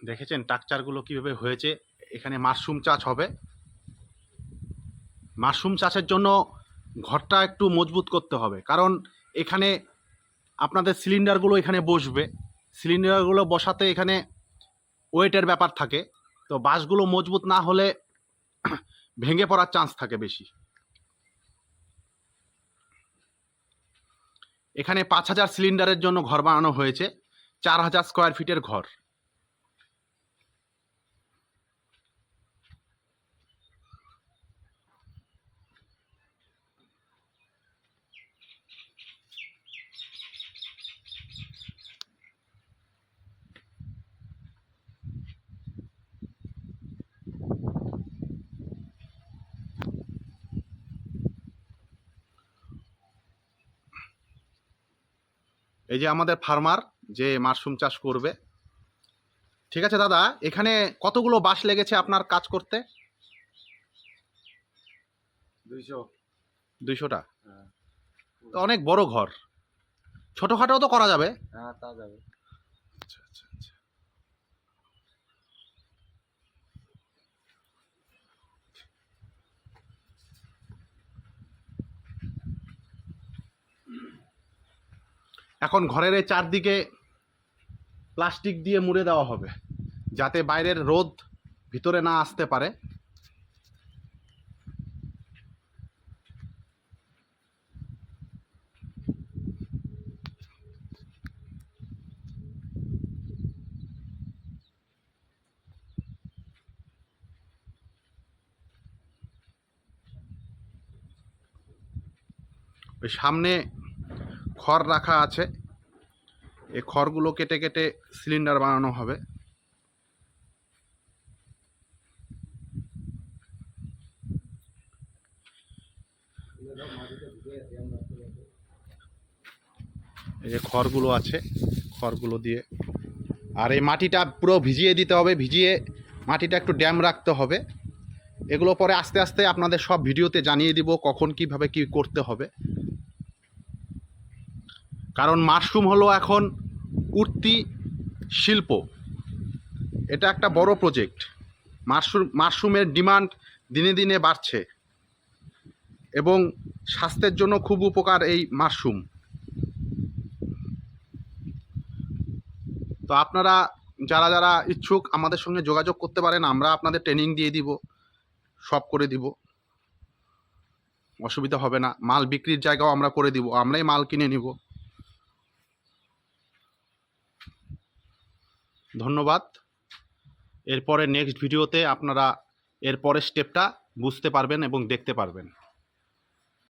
দেখেছেন স্ট্রাকচারগুলো কিভাবে হয়েছে। এখানে মাশরুম চাষ হবে। মাশরুম চাষের জন্য ঘরটা একটু মজবুত করতে হবে, কারণ এখানে আপনাদের সিলিন্ডারগুলো এখানে বসবে। সিলিন্ডারগুলো বসাতে এখানে ওয়েটের ব্যাপার থাকে, তো বাঁশগুলো মজবুত না হলে ভেঙে পড়ার চান্স থাকে বেশি। এখানে 5000 সিলিন্ডারের জন্য ঘর বানানো হয়েছে, 4000 স্কোয়ার ফিটের ঘর। এই যে আমাদের ফার্মার যে মাশরুম চাষ করবে। ঠিক আছে দাদা, এখানে কতগুলো বাঁশ লেগেছে আপনার কাজ করতে? 200টা। তো অনেক বড় ঘর, ছোটখাটো তো করা যাবে। হ্যাঁ, তা যাবে। আচ্ছা আচ্ছা আচ্ছা। এখন ঘরের এই চারদিকে প্লাস্টিক দিয়ে মুড়ে দেওয়া হবে, যাতে বাইরের রোদ ভিতরে না আসতে পারে। ওই সামনে খড় রাখা আছে, এই খড়গুলো কেটে কেটে সিলিন্ডার বানানো হবে। এই যে খড়গুলো আছে, খড়গুলো দিয়ে, আর এই মাটিটা পুরো ভিজিয়ে দিতে হবে, ভিজিয়ে মাটিটা একটু ড্যাম রাখতে হবে। এগুলো পরে আস্তে আস্তে আপনাদের সব ভিডিওতে জানিয়ে দিব কখন কিভাবে কি করতে হবে। কারণ মাশরুম হলো এখন উঠতি শিল্প, এটা একটা বড় প্রজেক্ট। মাশরুমের ডিমান্ড দিনে দিনে বাড়ছে এবং স্বাস্থ্যের জন্য খুব উপকার এই মাশরুম। তো আপনারা যারা যারা ইচ্ছুক আমাদের সঙ্গে যোগাযোগ করতে পারেন, আমরা আপনাদের ট্রেনিং দিয়ে দিব, সব করে দিব, অসুবিধা হবে না। মাল বিক্রির জায়গাও আমরা করে দিব, আমরাই মাল কিনে নিব। ধন্যবাদ। এরপরে নেক্সট ভিডিওতে আপনারা এর পরের স্টেপটা বুঝতে পারবেন এবং দেখতে পারবেন।